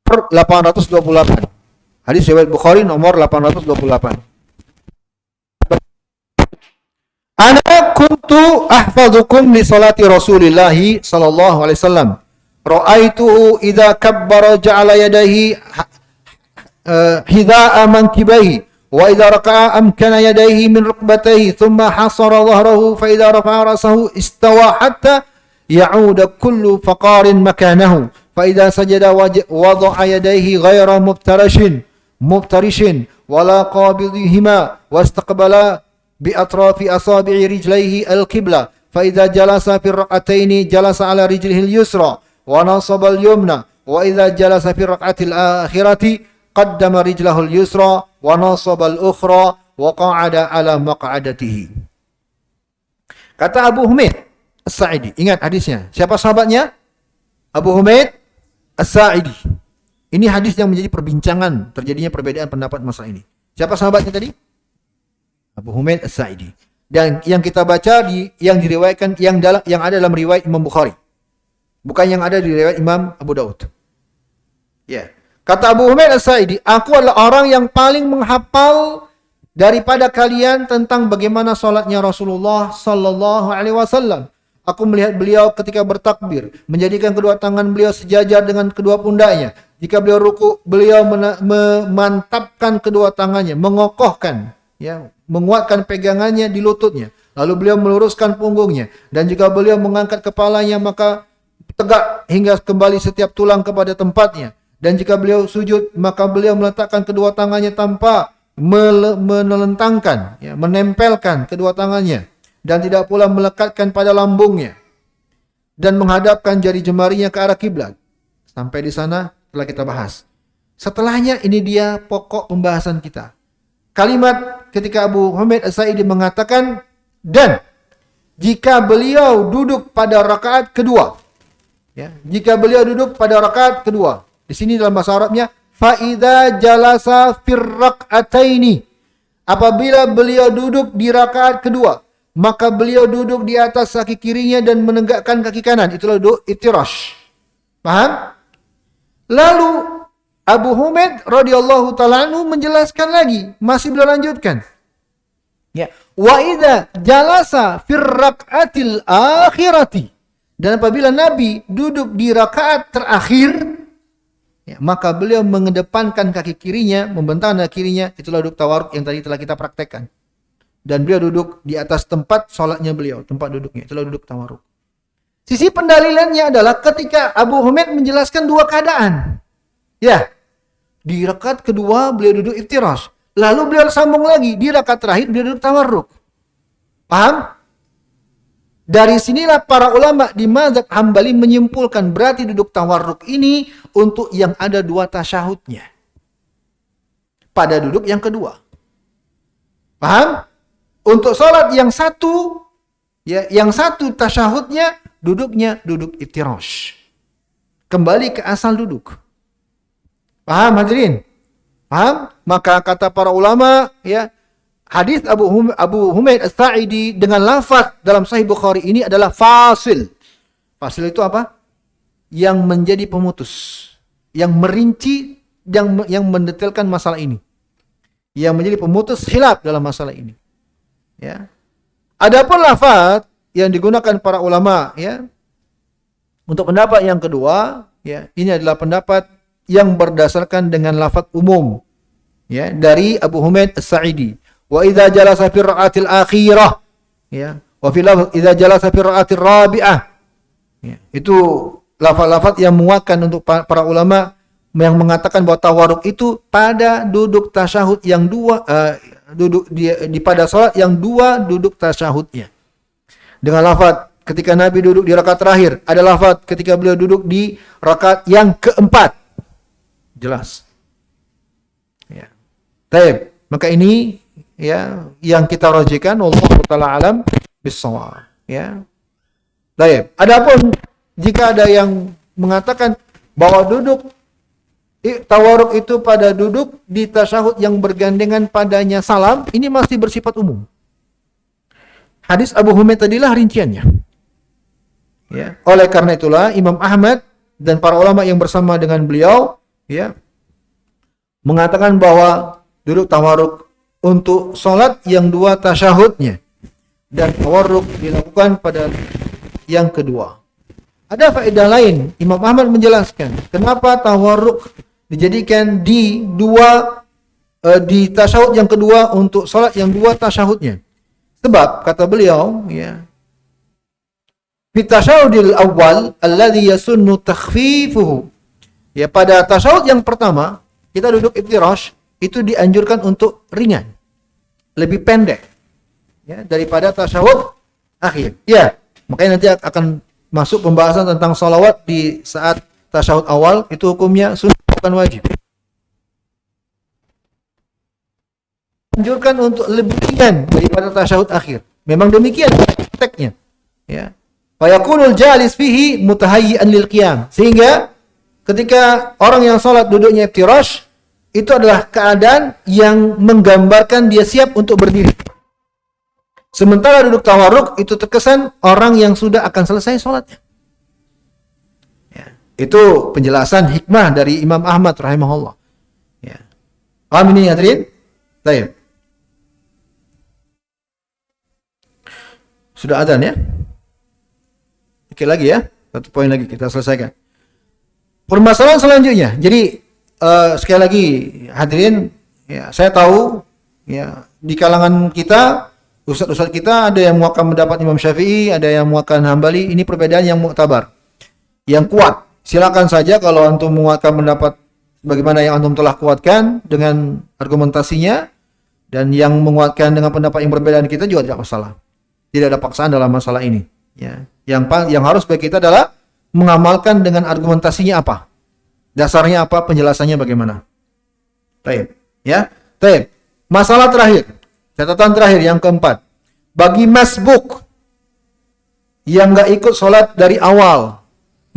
828. Hadis riwayat Bukhari nomor 828. Ana kuntu ahfadukum li salati Rasulillah sallallahu alaihi wasallam. Ra'aituhu idza kabbara ja'ala yadayhi hidha'a mankibaihi wa idza raka'a amkana yadayhi min rukbatayhi thumma hasara dhahrahu fa idza rafa'a ra'sahu istawa hatta ya'uda kullu faqarin makanahu fa idza sajada wada'a yadayhi ghayra muftarishin wala qabidihima wastaqbala bi atrafi asabi'i rijlaihi al-qibla fa idza jalasa fi rak'ataini jalasa ala rijlihi al-yusra wa nasaba al-yumna wa idza jalasa fi rak'ati al-akhirati qaddama rijlahu al-yusra wa nasaba al-ukhra wa qa'ada ala maq'adatihi. Kata Abu Humaid As-Sa'idi, ingat hadisnya. Siapa sahabatnya? Abu Humaid As-Sa'idi. Ini hadis yang menjadi perbincangan, terjadinya perbedaan pendapat masalah ini. Siapa sahabatnya tadi? Abu Humaid As-Sa'idi. Dan yang kita baca yang diriwayatkan yang ada dalam riwayat Imam Bukhari. Bukan yang ada di riwayat Imam Abu Daud. Ya. Kata Abu Humaid As-Sa'idi, aku adalah orang yang paling menghafal daripada kalian tentang bagaimana salatnya Rasulullah sallallahu alaihi wasallam. Aku melihat beliau ketika bertakbir, menjadikan kedua tangan beliau sejajar dengan kedua pundaknya. Jika beliau ruku, beliau memantapkan kedua tangannya, mengokohkan, ya, menguatkan pegangannya di lututnya. Lalu beliau meluruskan punggungnya, dan jika beliau mengangkat kepalanya maka tegak hingga kembali setiap tulang kepada tempatnya. Dan jika beliau sujud, maka beliau meletakkan kedua tangannya tanpa menelentangkan, ya, menempelkan kedua tangannya. Dan tidak pula melekatkan pada lambungnya. Dan menghadapkan jari jemarinya ke arah kiblat. Sampai di sana telah kita bahas. Setelahnya ini dia pokok pembahasan kita. Kalimat ketika Abu Humaid As-Sa'idi mengatakan, dan jika beliau duduk pada rakaat kedua, ya, jika beliau duduk pada rakaat kedua, di sini dalam bahasa Arabnya, faida jalasa fir rak'ataini, apabila beliau duduk di rakaat kedua, maka beliau duduk di atas kaki kirinya dan menegakkan kaki kanan. Itulah duduk iftirash. Paham? Lalu Abu Humaid radhiyallahu ta'ala anhu menjelaskan lagi, masih beliau lanjutkan. Ya, wa idza jalasa fir rak'atil akhirati, dan apabila Nabi duduk di rakaat terakhir, ya, maka beliau mengedepankan kaki kirinya, membentangkan kaki kirinya. Itulah duduk tawarruk yang tadi telah kita praktekkan. Dan beliau duduk di atas tempat sholatnya beliau, tempat duduknya. Itulah duduk tawarruk. Sisi pendalilannya adalah ketika Abu Humaid menjelaskan dua keadaan. Ya, di rakaat kedua beliau duduk iftirash. Lalu beliau sambung lagi, di rakaat terakhir beliau duduk tawarruk. Paham? Dari sinilah para ulama di mazhab Hambali menyimpulkan berarti duduk tawarruk ini untuk yang ada dua tasyahudnya. Pada duduk yang kedua. Paham? Untuk sholat yang satu, ya, yang satu tasyahudnya, duduknya duduk iftirash. Kembali ke asal duduk. Paham hadirin? Paham? Maka kata para ulama, ya, hadis Abu Humaid As-Sa'idi dengan lafaz dalam Sahih Bukhari ini adalah fasil. Fasil itu apa? Yang menjadi pemutus, yang merinci, yang mendetailkan masalah ini, yang menjadi pemutus khilaf dalam masalah ini. Ya. Adapun lafaz yang digunakan para ulama, ya, untuk pendapat yang kedua, ya, ini adalah pendapat yang berdasarkan dengan lafaz umum, ya, dari Abu Humaid As-Sa'idi. Wa idza jalasa fi ra'atil akhirah, ya, wa fi lafaz idza jalasa fi ra'atir rabi'ah. Ya, itu lafaz-lafaz yang menguatkan untuk para ulama yang mengatakan bahwa tawarruk itu pada duduk tasyahud yang dua, duduk di pada salat yang dua duduk tasyahudnya. Dengan lafaz ketika Nabi duduk di rakaat terakhir, ada lafaz ketika beliau duduk di rakaat yang keempat. Jelas. Ya. Baik, maka ini, ya, yang kita rajikan, wallahu taala alam bis-shawab, ya. Baik. Adapun jika ada yang mengatakan bahwa duduk tawarruk itu pada duduk di tasyahud yang bergandengan padanya salam, ini masih bersifat umum. Hadis Abu Humaid tadilah rinciannya. Ya. Oleh karena itulah Imam Ahmad dan para ulama yang bersama dengan beliau, ya, mengatakan bahwa duduk tawarruk untuk sholat yang dua tasyahudnya dan tawarruk dilakukan pada yang kedua. Ada faedah lain. Imam Ahmad menjelaskan kenapa tawarruk dijadikan di tasyahud yang kedua untuk sholat yang dua tasyahudnya. Sebab kata beliau, ya, fi tasyahudil awal alladhi yasunnu takhfifuhu, ya, pada tasyahud yang pertama kita duduk iftirash, itu dianjurkan untuk ringan, lebih pendek, ya, daripada tasyahud akhir. Ya, makanya nanti akan masuk pembahasan tentang salawat di saat tasyahud awal, itu hukumnya sunnah bukan wajib. Anjurkan untuk lebih ringan daripada tasyahud akhir. Memang demikian prakteknya, ya. Fa yakunul jalis fihi mutahayyi'an lil qiyam, sehingga ketika orang yang salat duduknya iftirash, itu adalah keadaan yang menggambarkan dia siap untuk berdiri. Sementara duduk tawarruk itu terkesan orang yang sudah akan selesai salatnya. Ya, itu penjelasan hikmah dari Imam Ahmad rahimahullah. Ya. Paham ini hadirin? Baik. Sudah adzan ya? Oke, lagi ya. Satu poin lagi kita selesaikan. Permasalahan selanjutnya. Jadi sekali lagi hadirin, ya, saya tahu, ya, di kalangan kita, ustaz-ustaz kita ada yang menguatkan pendapat Imam Syafi'i, ada yang menguatkan Hambali. Ini perbedaan yang muktabar, yang kuat. Silakan saja kalau antum menguatkan pendapat bagaimana yang antum telah kuatkan dengan argumentasinya, dan yang menguatkan dengan pendapat yang berbeda kita juga tidak masalah. Tidak ada paksaan dalam masalah ini. Ya. Yang harus bagi kita adalah mengamalkan dengan argumentasinya apa, dasarnya apa, penjelasannya bagaimana. Baik. Ya. Baik. Masalah terakhir. Catatan terakhir yang keempat. Bagi masbuk yang nggak ikut sholat dari awal,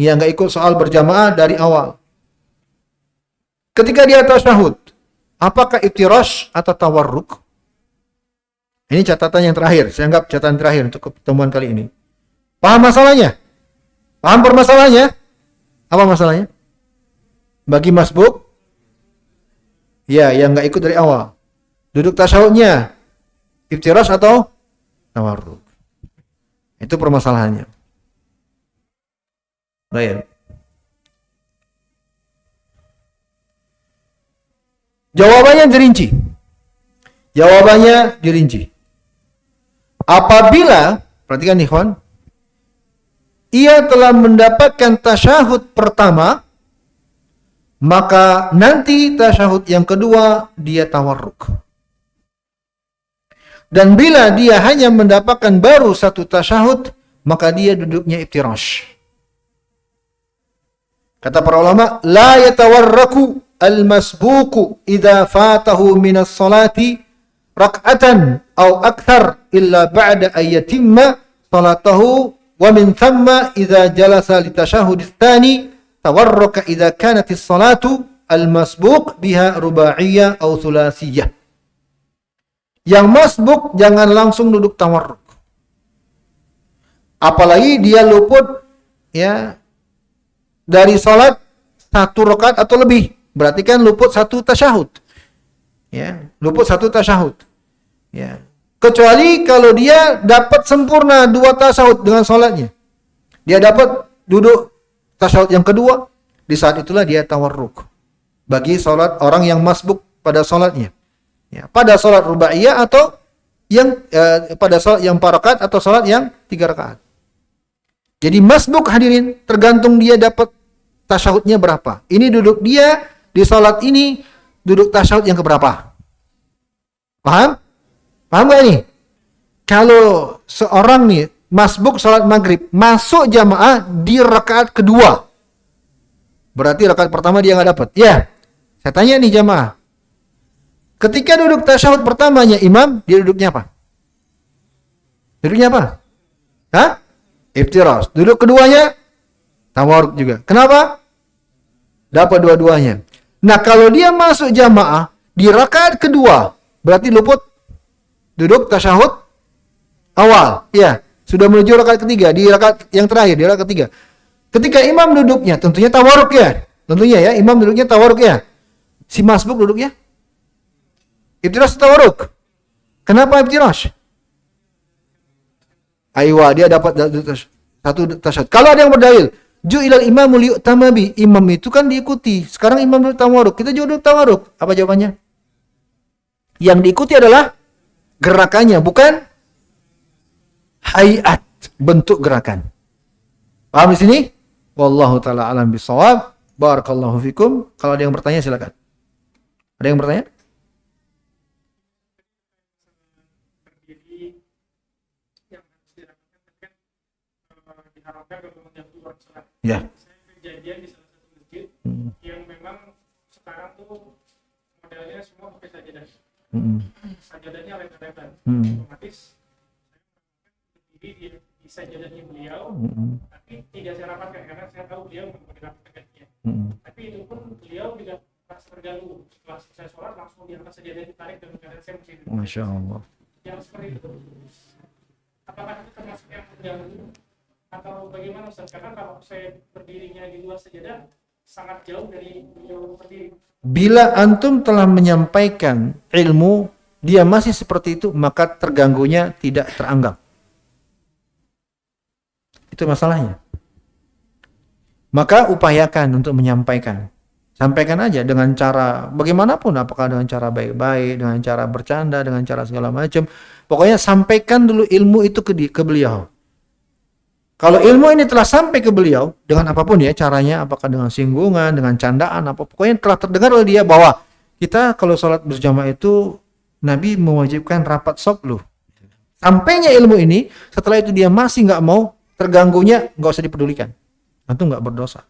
yang nggak ikut soal berjamaah dari awal. Ketika dia tasyahud, apakah iftirash atau tawarruk? Ini catatan yang terakhir. Saya anggap catatan terakhir untuk pertemuan kali ini. Paham masalahnya? Paham permasalahannya? Apa masalahnya? Bagi masbuk, ya, yang nggak ikut dari awal. Duduk tasyahudnya, iftirash atau tawarruk? Itu permasalahannya. Baik. Jawabannya dirinci. Jawabannya dirinci. Apabila, perhatikan nih kawan, ia telah mendapatkan tasyahud pertama, maka nanti tasyahud yang kedua dia tawarruk. Dan bila dia hanya mendapatkan baru satu tasyahud, maka dia duduknya iftirash. Kata para ulama, la yatawarraku al-masbuku idza fatahu min as-salati rak'atan aw akthar illa ba'da an yatimma salatahu wa min thamma idza jalasa li tasyahhud ats-tsani tawarraka idza kanat as-salatu al-masbuq biha ruba'iyyah aw thulatsiyah. Yang masbuk jangan langsung duduk tawarruk. Apalagi dia luput ya dari salat satu rakaat atau lebih. Berarti kan luput satu tasyahud. Ya, luput satu tasyahud. Ya. Kecuali kalau dia dapat sempurna dua tasyahud dengan salatnya. Dia dapat duduk tasyahud yang kedua, di saat itulah dia tawarruk. Bagi salat orang yang masbuk pada salatnya. Ya, pada salat rubaiyah atau yang pada salat yang 4 rakaat atau salat yang 3 rakaat. Jadi masbuk hadirin tergantung dia dapat tasyahudnya berapa. Ini duduk dia di salat ini duduk tasyahud yang keberapa? Paham? Paham gak ini? Kalau seorang nih masbuk salat maghrib masuk jamaah di rakaat kedua, berarti rakaat pertama dia nggak dapat. Ya, saya tanya nih jamaah. Ketika duduk tasyahud pertamanya imam, dia duduknya apa? Duduknya apa? Hah? Iftirash. Duduk keduanya tawarruk juga. Kenapa? Dapat dua-duanya. Nah, kalau dia masuk jamaah di rakaat kedua, berarti luput duduk tasyahud awal. Ya, sudah menuju rakaat ketiga, di rakaat yang terakhir, di rakaat ketiga. Ketika imam duduknya, tentunya tawarruk ya. Tentunya ya, imam duduknya tawarruk ya. Si masbuk duduknya iftirash tawarruk. Kenapa iftirash? Aywa, dia dapat satu tasyahud. Kalau ada yang berdalil, ju'ilal imamu liyu'tama bi, imam itu kan diikuti. Sekarang imam duduk tawarruk, kita juga duduk tawarruk. Apa jawabannya? Yang diikuti adalah gerakannya, bukan hayat, bentuk gerakan. Paham di sini? Wallahu taala alam bisawab. Barakallahu fikum. Kalau ada yang bertanya silakan. Ada yang bertanya? Ya. Kejadian di salah satu masjid yang memang sekarang tuh modelnya semua pakai sajadah. Sajadahnya lebar-lebar. Otomatis saya berdiri di sajadahnya beliau, tapi tidak saya rapatkan karena saya tahu beliau menggunakan tegaknya. Tapi itu pun beliau tidak merasa terganggu. Setelah saya sholat langsung diangkat sajadah ditarik dan keadaan saya masih duduk. Masya Allah. Yang seperti itu, apakah itu termasuk yang terganggu? Atau bagaimana Ustaz? Karena kalau saya berdirinya di luar sajadah sangat jauh dari beliau berdiri. Bila antum telah menyampaikan ilmu, dia masih seperti itu, maka terganggunya tidak teranggap. Itu masalahnya. Maka upayakan untuk menyampaikan. Sampaikan aja dengan cara bagaimanapun, apakah dengan cara baik-baik, dengan cara bercanda, dengan cara segala macam. Pokoknya sampaikan dulu ilmu itu ke beliau. Kalau ilmu ini telah sampai ke beliau dengan apapun ya caranya, apakah dengan singgungan, dengan candaan, apa pokoknya telah terdengar oleh dia bahwa kita kalau sholat berjamaah itu Nabi mewajibkan rapat shaf loh. Sampainya ilmu ini, setelah itu dia masih nggak mau, terganggunya nggak usah dipedulikan. Antum nggak berdosa.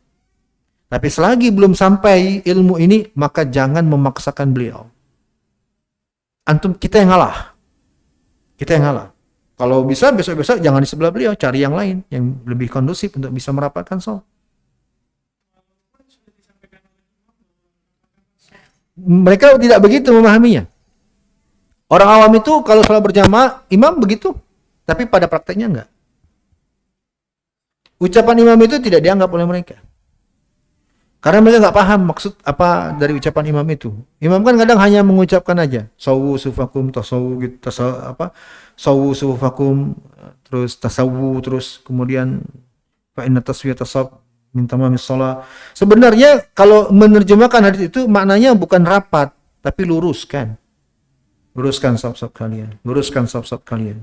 Tapi selagi belum sampai ilmu ini, maka jangan memaksakan beliau. Antum, kita yang ngalah. Kita yang ngalah. Kalau bisa besok-besok jangan di sebelah beliau, cari yang lain yang lebih kondusif untuk bisa merapatkan sholat. Mereka tidak begitu memahaminya. Orang awam itu kalau sholat berjamaah, imam begitu, tapi pada prakteknya enggak. Ucapan imam itu tidak dianggap oleh mereka. Karena mereka nggak paham maksud apa dari ucapan imam itu. Imam kan kadang hanya mengucapkan aja, sawu sufakum, tasawu gitu, sawu sufakum, terus tasawu, terus kemudian fa inna taswiyata tasab min tamamis shalah. Sebenarnya kalau menerjemahkan hadis itu maknanya bukan rapat, tapi luruskan. Luruskan saf-saf kalian, luruskan saf-saf kalian.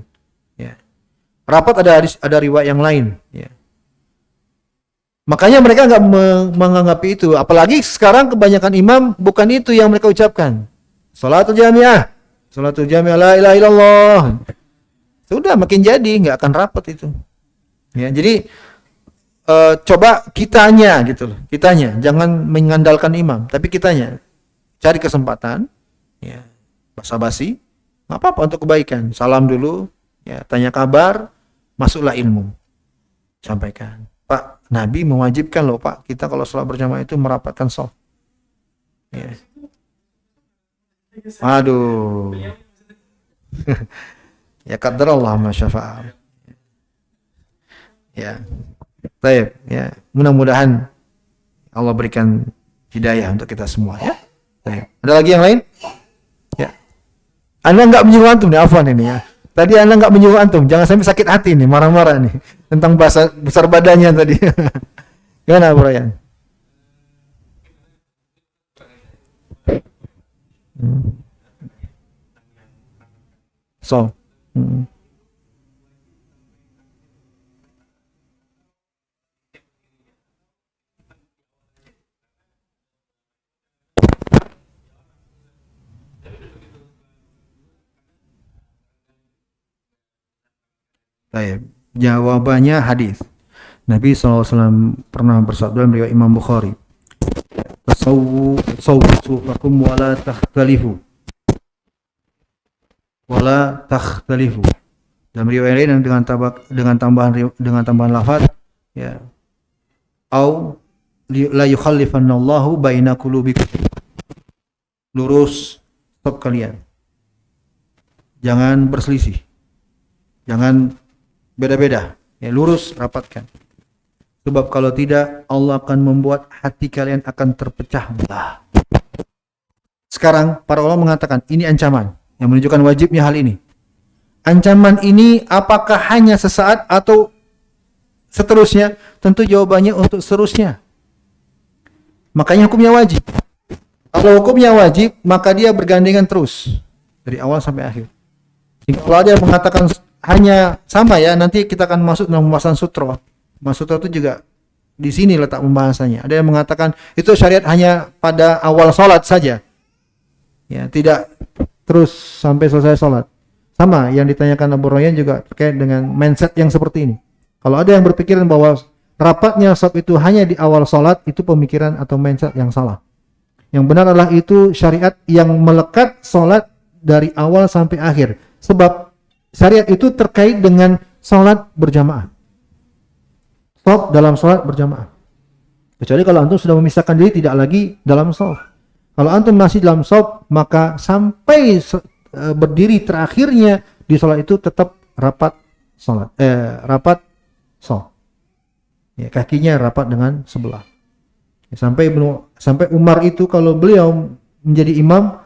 Ya. Rapat ada hadis, ada riwayat yang lain, ya. Makanya mereka nggak menganggap itu. Apalagi sekarang kebanyakan imam bukan itu yang mereka ucapkan. Salatul jamiah, la ilaha illallah. Sudah makin jadi nggak akan rapat itu. Ya, jadi coba kitanya gitu loh. Kitanya jangan mengandalkan imam, tapi kitanya cari kesempatan. Ya, basa-basi, nggak apa-apa untuk kebaikan. Salam dulu, ya, tanya kabar, masuklah ilmu, sampaikan. Pak, Nabi mewajibkan loh Pak, kita kalau sholat berjamaah itu merapatkan shaf. Ya. Aduh. Ya qadarallah ma syafa'a. Ya. Baik, ya. Mudah-mudahan Allah berikan hidayah untuk kita semua ya. Baik. Ada lagi yang lain? Ya. Anda enggak menyuruh antum nih, afwan ini ya. Tadi Anda enggak menyuruh antum, jangan sampai sakit hati nih, marah-marah nih tentang bahasa besar badannya tadi. Gimana Bro Yan? So. Baik, jawabannya hadis. Nabi SAW pernah bersabda dalam riwayat Imam Bukhari, "Tasawwu sufakum wala takhtalifu." Wala takhtalifu. Dalam riwayat lain dengan tambahan lafaz ya. Au la yukhallifannallahu baina qulubikum. Lurus stop kalian. Jangan berselisih. Jangan beda-beda, ya, lurus rapatkan. Sebab kalau tidak Allah akan membuat hati kalian akan terpecah belah. Sekarang para ulama mengatakan ini ancaman yang menunjukkan wajibnya hal ini. Ancaman ini apakah hanya sesaat atau seterusnya? Tentu jawabannya untuk seterusnya. Makanya hukumnya wajib. Kalau hukumnya wajib, maka dia bergandengan terus dari awal sampai akhir. Kalau ada yang mengatakan hanya sama ya, nanti kita akan masuk dalam pembahasan sutra. Sutra itu juga di sini letak pembahasannya. Ada yang mengatakan itu syariat hanya pada awal sholat saja, ya, tidak terus sampai selesai sholat. Sama yang ditanyakan Abu Rayyan juga terkait dengan mindset yang seperti ini. Kalau ada yang berpikiran bahwa rapatnya shaf itu hanya di awal sholat, itu pemikiran atau mindset yang salah. Yang benar adalah itu syariat yang melekat sholat dari awal sampai akhir. Sebab syariat itu terkait dengan sholat berjamaah. Shaf dalam sholat berjamaah. Kecuali kalau antum sudah memisahkan diri tidak lagi dalam shaf. Kalau antum masih dalam shaf, maka sampai berdiri terakhirnya di sholat itu tetap rapat sholat. Rapat shaf. Ya, kakinya rapat dengan sebelah. Ya, sampai Umar itu kalau beliau menjadi imam,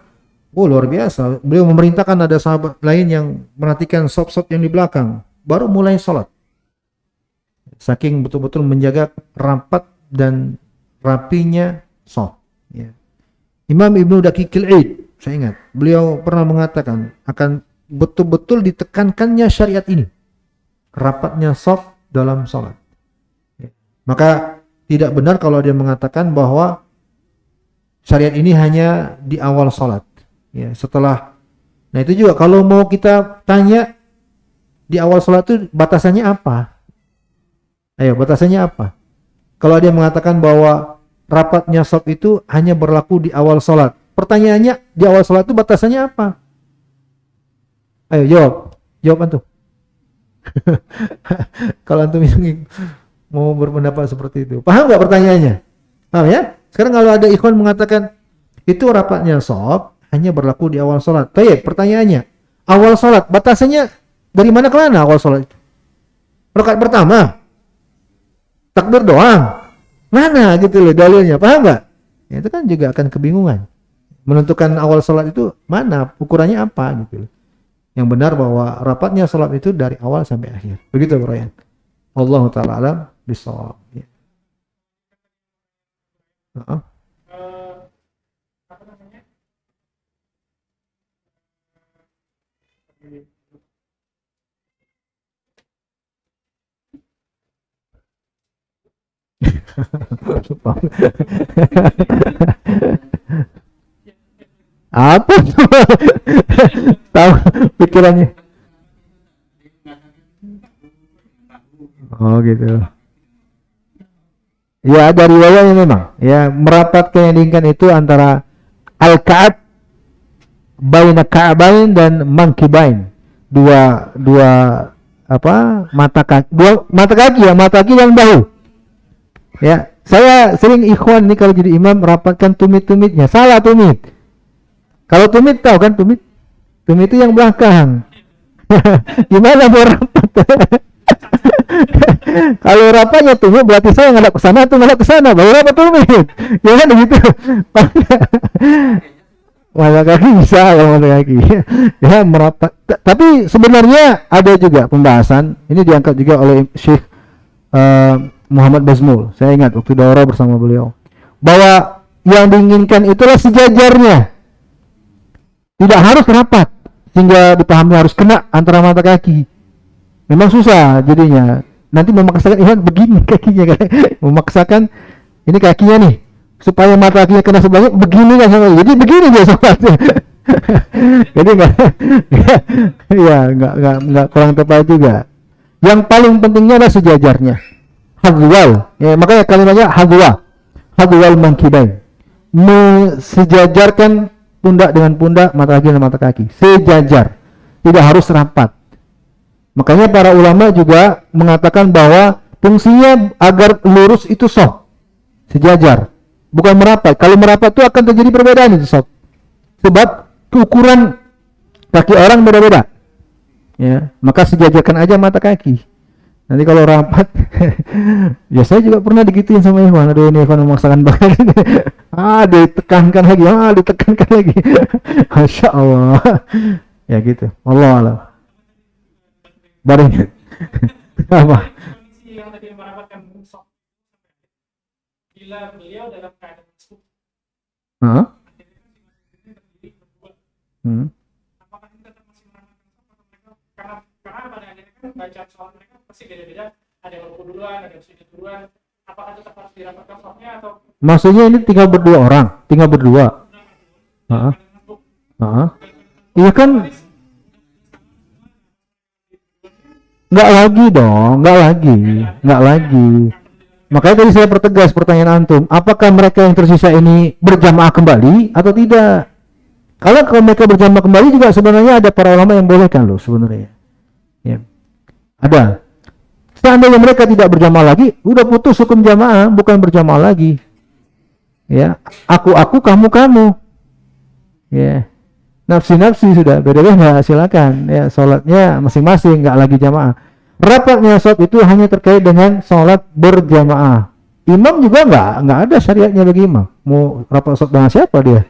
oh luar biasa. Beliau memerintahkan ada sahabat lain yang merhatikan shaf-shaf yang di belakang. Baru mulai sholat. Saking betul-betul menjaga rapat dan rapinya shaf. Ya. Imam Ibnu Daqiqil Id, saya ingat, beliau pernah mengatakan akan betul-betul ditekankannya syariat ini. Rapatnya shaf dalam sholat. Ya. Maka tidak benar kalau dia mengatakan bahwa syariat ini hanya di awal sholat. Ya, setelah, nah itu juga kalau mau kita tanya di awal sholat itu batasannya apa? Ayo, batasannya apa? Kalau dia mengatakan bahwa rapatnya shaf itu hanya berlaku di awal sholat. Pertanyaannya, di awal sholat itu batasannya apa? Ayo jawab antum. Kalau antum yang mau berpendapat seperti itu, paham nggak pertanyaannya? Paham ya? Sekarang kalau ada ikhwan mengatakan itu rapatnya shaf hanya berlaku di awal sholat. Baik, pertanyaannya, awal sholat batasannya dari mana ke mana awal sholat itu? Rakaat pertama, takbir doang, mana gitu loh dalilnya, paham nggak? Ya, itu kan juga akan kebingungan. Menentukan awal sholat itu mana, ukurannya apa gitu loh. Yang benar bahwa rapatnya sholat itu dari awal sampai akhir. Begitu Bro Yan. Wallahu ta'ala alam bisawab. Ya. Apa namanya? Apa tahu pikirannya? Oh gitu. Ya ada riwayatnya memang. Ya merapatkan yang diinginkan itu antara al-ka'ab baina ka'bain dan mankibain. Dua apa? Mata kaki ya, mata kaki dan bahu. Ya, saya sering ikhwan nih kalau jadi imam rapatkan tumit-tumitnya. Salah tumit. Kalau tumit tahu kan tumit? Tumit itu yang belakang. Gimana mau rapat? Kalau rapatnya tumit berarti saya ngadap ke sana tuh ngadap ke sana, baru rapat tumit. Ya kan begitu. Mata kaki bisa kalau mata kaki. Ya merapat. Tapi sebenarnya ada juga pembahasan. Ini diangkat juga oleh Syekh Muhammad Bazmul. Saya ingat waktu daurah bersama beliau bahwa yang diinginkan itulah sejajarnya. Tidak harus rapat sehingga dipahami harus kena antara mata kaki. Memang susah jadinya. Nanti memaksakan Iwan begini kakinya kan. Memaksakan ini kakinya nih supaya mata kakinya kena sebelahnya begini kan sama. Jadi begini dia sholatnya. Jadi enggak kurang tepat juga. Yang paling pentingnya adalah sejajarnya. Hadwal. Ya, makanya kalimatnya hadwal mankibain. Sejajarkan pundak dengan pundak, mata kaki dengan mata kaki, sejajar, tidak harus rapat. Makanya para ulama juga mengatakan bahwa fungsinya agar lurus itu shaf, sejajar, bukan merapat. Kalau merapat itu akan terjadi perbedaan itu shaf, sebab ukuran kaki orang beda-beda. Ya, maka sejajarkan aja mata kaki. Nanti kalau rapat, ya saya juga pernah digituin sama Ikhwan. Aduh ini Ikhwan memaksakan banget. Ditekankan lagi. Masya Allah. Ya gitu. Allah alam. Baring. Apa? Kondisi yang tadi merapatkan sok. Bila beliau dalam keadaan masuk. Apakah ini tetap masih merapatkan sok atau mereka? Karena pada akhirnya kan bacaan soal mereka pasti beda-beda, ada yang ruku duluan, ada yang sujud duluan. Apakah tetap harus dirapatkan sofnya atau? Maksudnya ini tinggal berdua. Iya kan? Enggak lagi. Makanya tadi saya pertegas pertanyaan antum, apakah mereka yang tersisa ini berjamaah kembali atau tidak? Kalau mereka berjamaah kembali juga sebenarnya ada para ulama yang bolehkan loh sebenarnya. Ya. Ada. Seandainya mereka tidak berjamaah lagi, udah putus hukum jamaah, bukan berjamaah lagi. Ya, aku, kamu. Ya, nafsi sudah beda-beda, silakan. Ya, sholatnya masing-masing, nggak lagi jamaah. Rapatnya sholat itu hanya terkait dengan sholat berjamaah. Imam juga nggak ada syariatnya bagi imam. Mau rapat sholat dengan siapa dia?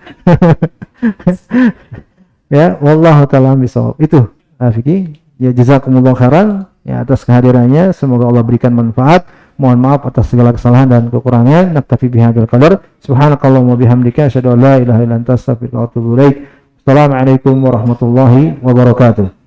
Ya, wallahu ta'ala bisawab. Itu, Afiki. Ya, jazakumullah khairan. Ya, atas kehadirannya, semoga Allah berikan manfaat. Mohon maaf atas segala kesalahan dan kekurangan. Naktafi bihadzal qadar. Subhanakallahumma bihamdika asyhadu an la ilaha illa anta astaghfiruka wa atubu ilaik. Assalamualaikum warahmatullahi wabarakatuh.